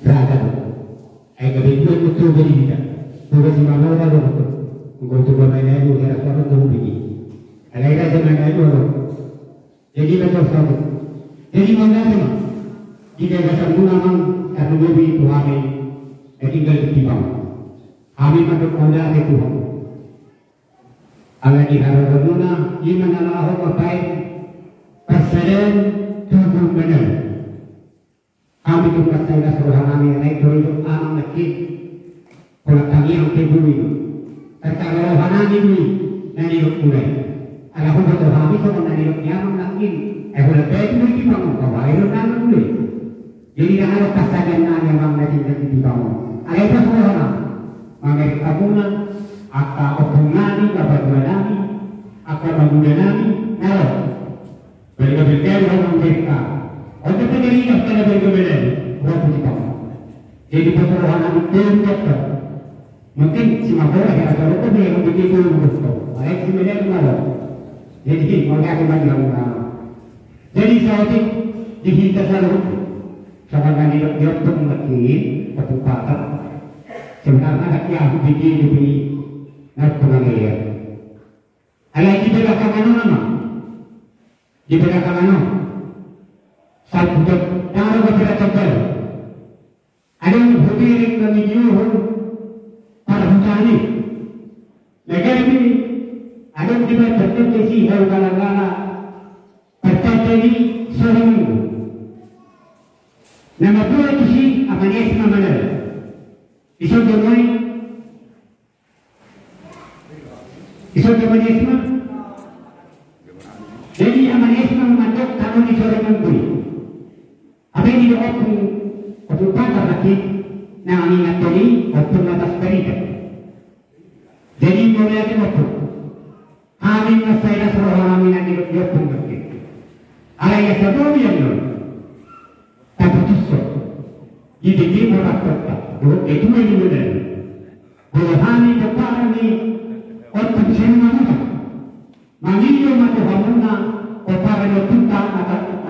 berada. Kemudian itu jadi kita. Tugas mana orang itu? Untuk tu bermain itu kita sekarang tu begini. Ada kita bermain itu orang. Jadi betul satu. Jadi mana semua? Jika kita menggunakan teknologi itu kami tinggal di bawah. Kami pada kuda itu. Agar diharapkan guna iman Allah berbaik persediaan tubuh benar. Kami juga saya seorang kami naik turun aman lagi. Kalau kami yang kebumi, terkadang rohani ini nani mulai. Kalau kita rohani itu nani nyaman lagi. Kalau baik itu di bawah, kalau air nani mulai. Jadi dah ada kesadaran yang bang nanti di bawah. Ada apa semua? Mengenai kabunan, akar opungani, kabaduanani, akar bangunanani, nalo. Berikut-berikut orang mereka. Untuk penyelidikan pada berikut-berikut, orang di bawah. Jadi persoalan itu betul. Mungkin si Mabora yang ada lupa dia yang begitu betul. Baik si Medan nalo. Jadi mereka akan bagi. Jadi saat itu dihintar selalu. Sekarang dia pun lagi ketupatan. Sebenarnya lagi aku bikin diberi nak pengalir. Ayah di belakang mana nama? Di belakang mana? Satu yang ada pada tempat. Ada yang berdiri kami jual pada hutan ini. Negara ini ada yang dibuat tertentu kalau kala-kala tertentu sering. Nama dua itu sih apa dia semua mana? Isu domai, isu domai semua. Jadi apa dia semua mengatur kalau di sore minggu. Apa yang diopung pada lagi, nah ingat tadi opung atas berita. Jadi mulai ada opung. Kami masih seorang kami nanti diopung lagi. Ada yang satu yang lain. Jadi dia orang kata, itu yang benar. Rohani depan ini orang semua itu. Mangiyo matu hamuna, opara lotuta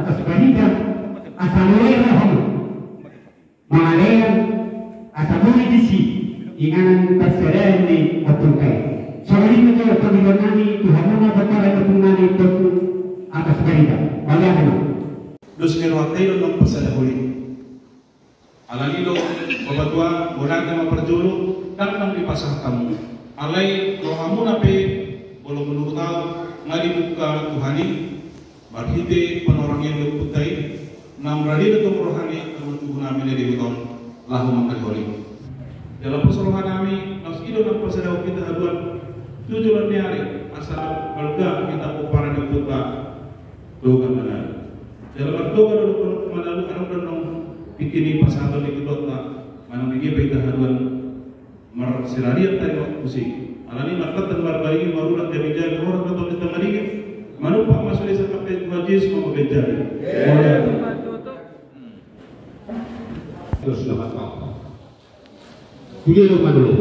atas berita, asal lera hamu. Malaya, asal boleh disi, inganan persediaan ini opung kai. Soalnya itu pemilihan itu hamuna opara lotunani itu atas berita. Oleh apa? Dos kerwakai dalam pasal holi. Alani do babatua bolang sama perjulu kan nang dipasang kamu. Alai rohamu nape bolong menurut tahu ngadi buka Tuhani barhite penorang yang diputai nam radi itu rohani kamu tuh nami dari beton lahu makan holi. Dalam persoalan kami naskido nang pasal kita haduan tujuan hari asal keluarga kita upara dibuka dogan mana. Dalam dogan dulu madalu kan udah bikini pasangan di kedota mana dia beda haduan mersirariat tadi musik alani markat dan barbari marulah dari jaga orang atau di tempat ini manupak masuk di sepakai wajis mau beja terus dapat apa dia lu mana lu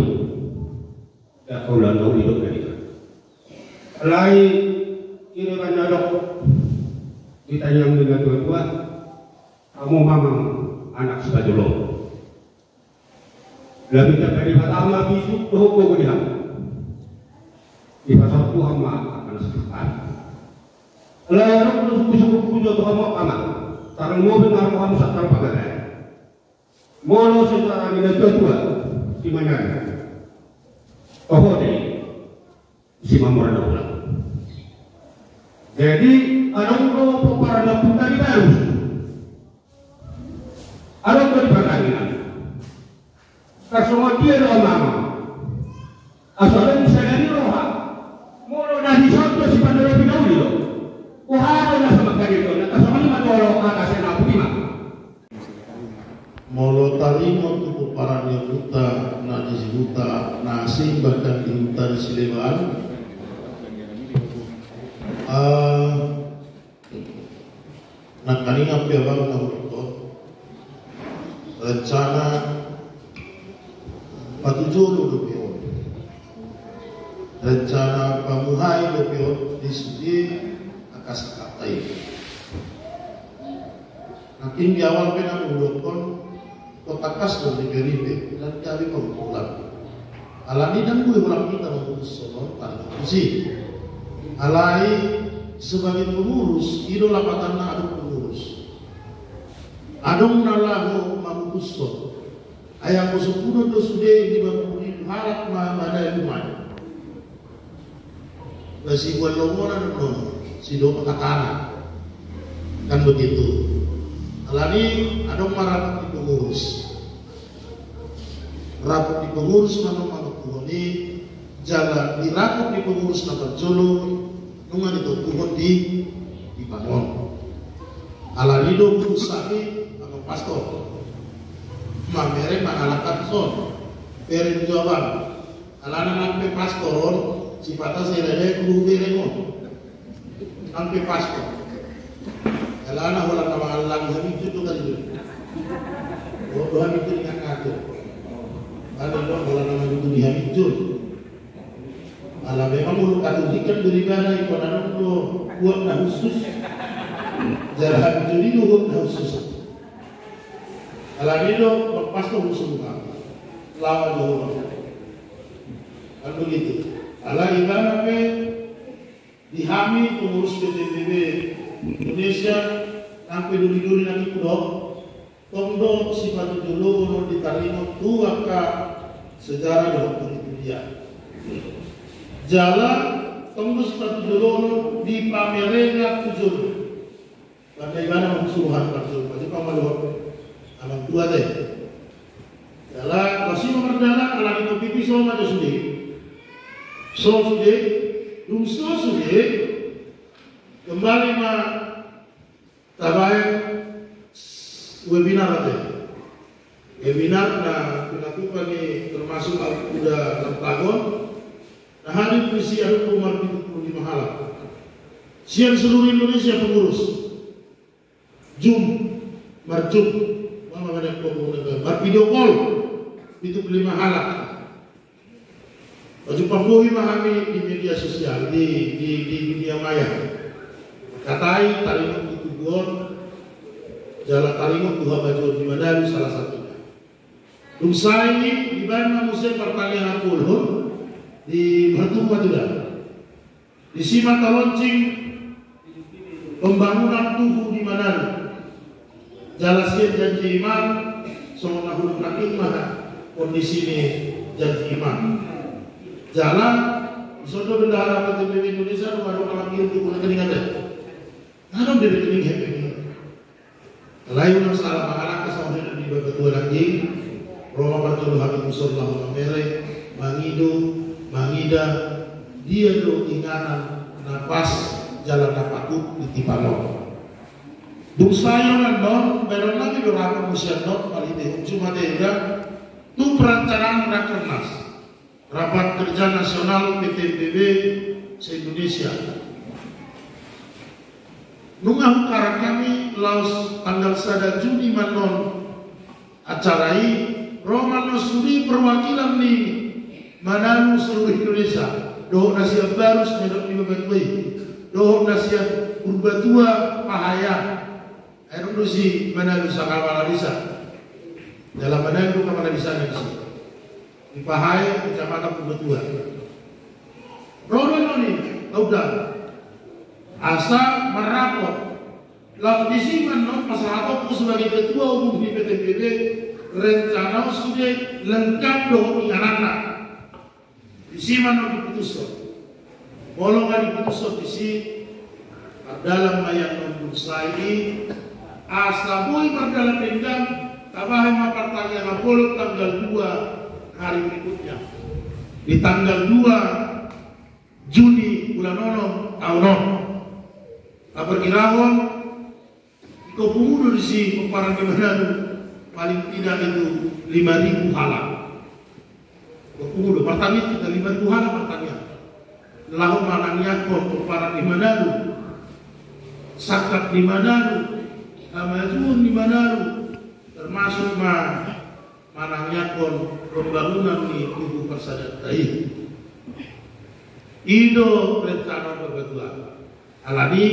ya kau lalu hidup dari lain ini kan ada ditanya dengan tua-tua kamu mamang anak sebagai lo. Lalu kita dari pertama bisu dohoko dia. Di pasal Tuhan akan sekitar. Lalu suku punya Tuhan mau amat. Sekarang mau dengar Tuhan sakar pakai. Molo secara ini tua di mana? Oh deh, si mamor ada pulang. Jadi orang lo para putar di baru. Ada berperangnya. Kasih dia doa mama. Asalnya misalnya di roha, mulu dari satu si pandai lebih dahulu. Kuhara nak sama kali itu. Nak sama lima dolar atasnya nak lima. Mulu tali waktu para nyuta, nak disebutnya nasi bahkan dihutan sileban. Nak kali ngapi abang nak rencana patujulu lupion rencana pamuhai lupion disudi akas katai nakin di awal pena mengulokon kota Kasdon di Beribe dan kami pembulan. Alani dan gue ulang kita memutus soal tanah sih. Alai sebagai pengurus, idola patana ada pengurus. Adong nalahu mamutus soal. Ayah kusuk do sude di bangkuni harap mana lumai. Nasi buat lomonan no, si do patakana kan begitu. Alani adong marap di pengurus, rapat di pengurus mana kuhoni jalan di rapat di pengurus nama jolo nungan itu kuhon di Banon. Alani do pusaki nama pastor. Mamere mangalakan son, peren jawaban. Alana nampe pastoron, si patah selede kudu berengon. Nampe pastor. Alana hola nama Allah kami itu kan itu. Bodoh kami itu dengan ngatur. Ada dong hola nama itu dihamijun. Ala memang ulu katulikan beribadah ikonan itu buat khusus. Jarang jadi buat khusus. Alani do lepas tu semua lawan Jehovah. Kan begitu. Alani kan apa? Dihami pengurus PTBB Indonesia sampai duri-duri nanti kudok. Tongdo sifat dulu non ditarik tuaka sejarah dokter dia. Jalan tongdo sifat dulu di pamerena tujuh. Bagaimana mensuruhan pasal? Jadi pamalu alam tua deh. Dalam masih memerdana alam itu pipi so macam sudah, dumso sudah kembali ma tabai webinar ada. Webinar na dilakukan ni termasuk udah Lampagon. Nah hari puisi ada umar 75 halang. Siang seluruh Indonesia pengurus. Marjum. Video call itu 5 halak. Baju pambuhi memahami di media sosial di dunia maya. Katai taringot itu gon, jalan taringot tuha baju di Madalu salah satunya. Dumsa ini di mana musim pertanian pulhun di Batu Madura. Di Simata launching pembangunan tubuh di Madalu. Jalasin janji iman, semua huruf naking mana kondisi ini janji iman. Jalan, sodo bendahara PTBB Indonesia, rumah orang kiri itu boleh keningan deh. Ngadong dari kening hebat ini. Lain masalah anak kesalahan di bawah ketua lagi, Roma Bartolo Habib Musallam Mamere, Mangido, Mangida, dia do ingatan napas jalan napakut di Tipalong. Dusaya nandon, beron lagi berapa musim dot kali ini cuma dia tu perencanaan rakernas rapat kerja nasional PTBB se-Indonesia. Nungah ukara kami laus tanggal 1 Juni manon acarai Romano Suri perwakilan ni Mananu seluruh Indonesia. Doh nasihat baru semedok di Babatui. Doh nasihat Urbatua Pahaya. Air si mana bisa kawal bisa dalam mana itu kawal bisa nanti di Pahai kecamatan Pembetuan. Rono ini udah asa merapot lalu disiman non masalah aku sebagai ketua umum di PTBB rencana sudah lengkap dong anak-anak disiman non diputuskan bolong nggak diputuskan di sini dalam mayat non ini asa boy berdalam dendam tabahan mapartanya ngapolok tanggal 2 hari berikutnya di tanggal 2 Juni bulan nono tahun perkiraan kau pengundur si pemparan kebenaran paling tidak itu 5.000 halang kau pengundur pertanyaan kita 5.000 halang pertanyaan lalu manangnya kau pemparan di Manado sakat di Manado Amazon di Manado termasuk manangnya kon pembangunan di tubuh persada tadi. Ido rencana berberdua. Alani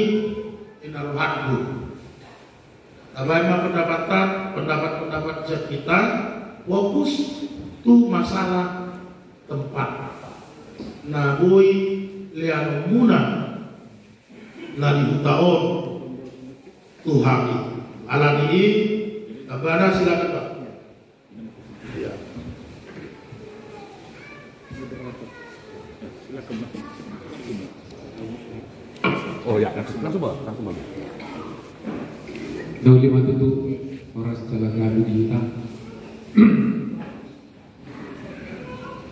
inaruhadku. Bagaimana pendapat kita fokus tu masalah tempat. Nah, boy liano muna nali taon Tuhani. Alam ini kabar silakan Pak. Ya. Oh ya, langsung Bang. Dahulu waktu itu orang jalan lalu di kita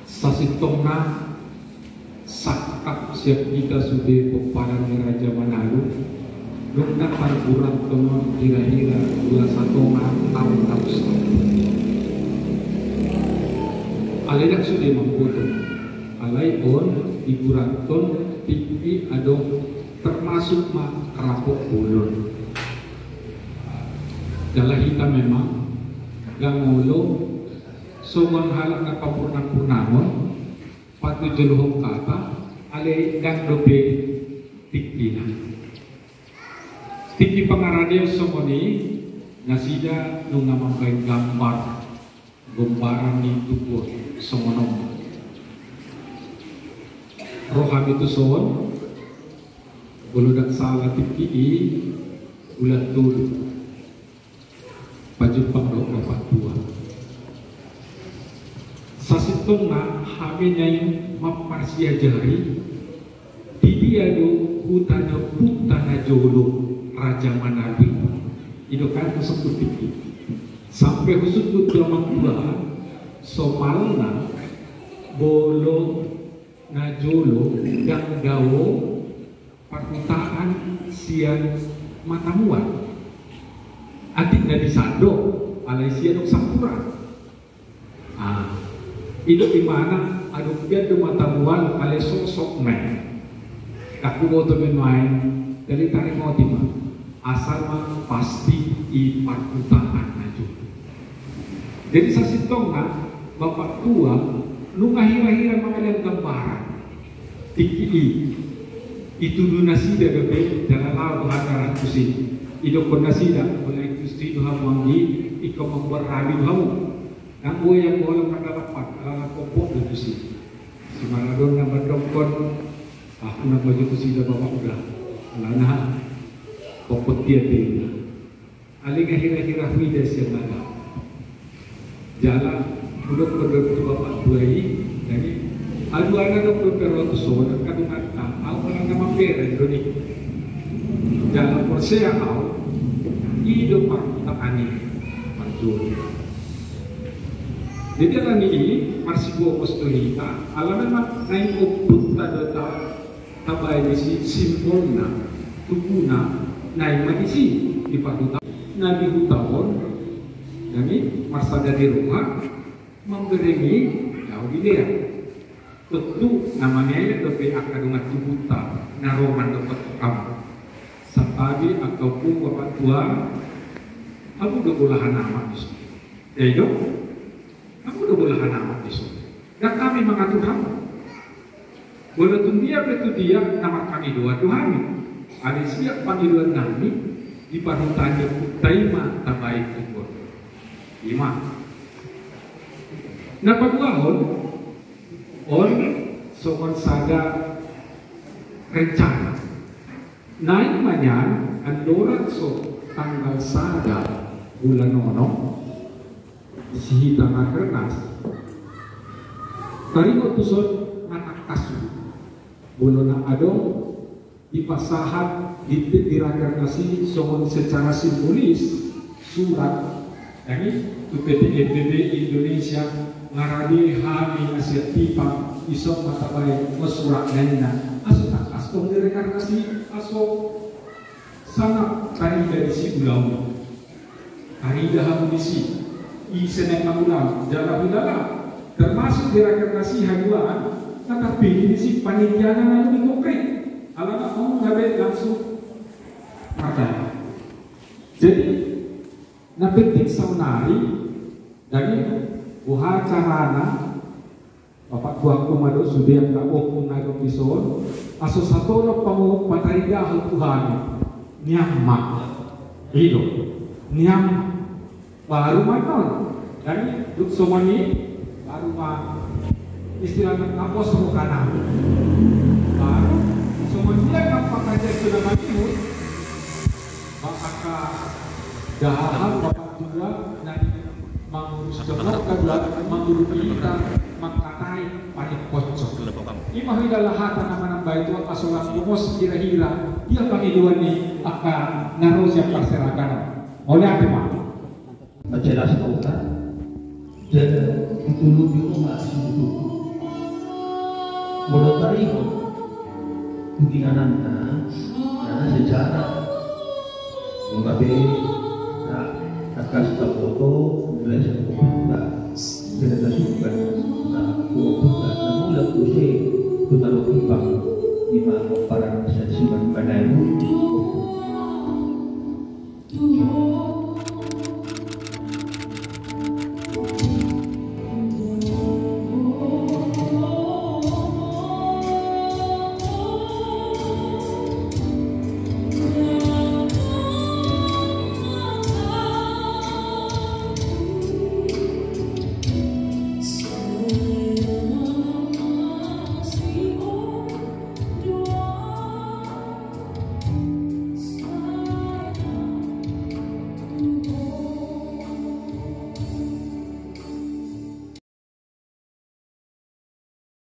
sasitongna sakap siap kita sudah peparan Raja Manalu lukna kurang teman kira-kira 21 tahun alaidak sudah membutuh alai on iburaton tipi ado termasuk mah kerapok bulun dalam kita memang gangolo soang halak na kapurnang-purnamon patu jeluhong kata ale gang dobe tikina tiki pangaradio somoni nasida nung namangkay gambar gombaran ni tubuh somonom roham itu soon buludak salah tiki ulat dulu Pajupang do bapak tua. Sasitong na haminya yung maparsiya jari. Dia do hutana jolo Raja Manalu. Itu kan kusuk tiki. Sampai kusuk tulang tua somalna bolo na jolo yang gawo perkutaan siang matamuan. Adik dari Sando, Malaysia dok Sampura. Itu di mana aduk dia do matamuan ale sosok men. Kaku boto main dari tarik mau timah. Asal mah pasti i perkutaan aja. Jadi sasitong na bapak tua lu ngahira-hira mangalian gambaran. Tiki itu dunasida bebe dalam laut hadarat kusi. Ido kondasida oleh Gusti Tuhan wangi ikaw memberhadi kamu. Nang gue yang boleh mendapat kopok itu sih. Si Maradona na berdokon aku nak baju kusida bapak udah. Lana kopok dia dia. Aling akhir-akhir hida siya nada. Jalan budok bapak buai jadi adu anak dokter perlu soal kadang aku orang nama pera jadi jalan persea kau hidup tak ani manjur. Jadi dalam ini masih buat apostolika alaman mak naik oput data tabai si simbolna tukuna naik magisi di paduta nabi hutawon jadi masa dari rumah memberingi jauh di dia tentu namanya ya tapi akadungan tubuta naroman dapat kamu sapadi ataupun bapak tua aku udah bolahan nama di sini ya aku udah bolahan nama di sini dan kami mengatur kamu walaupun dia betul dia nama kami dua kami ada siap panggilan kami di panutannya taima tabaik ikut lima nah paduahon on soal sada rencana naik manyan andoran so tanggal sada bulan nono si hitang kernas tari ko tusod anak kasu bulan adong dipasahan dirakernasi soal secara simbolis surat ini PT FBB Indonesia ngaradi hami Asia Tipa isok matabay masurak nanya aso takas kong direkarnasi aso sangat kari dari si ulam kari daham di si isenek ulam jalan udara termasuk direkarnasi haduan tetapi di si panitianan lalu di konkret alam kamu ngabe langsung mata jadi napetik saunari dari buha carana bapak buah kumado sudah yang tak okung naik episode aso satu lo pamu patariga Tuhan nyamak hidup niam baru manol dari duk somani baru istilahnya ngapos mukana baru semuanya nampak aja sudah mati maka dahal bapak juga nanti mengurus jemok kedua mengurus kita mengkatai panik kocok ini mahidalah hata nama baik itu asulah kumos kira-kira dia pakai dua nih akan naruh siap perserakan oleh apa mak jelas kau kan jadi itu lebih rumah situ bodoh tariko kemungkinannya karena sejarah mengambil akan stop foto mulai sekolah tidak tersuka bukan namun lebih usai tunaru kipang di mana para sesiman pada itu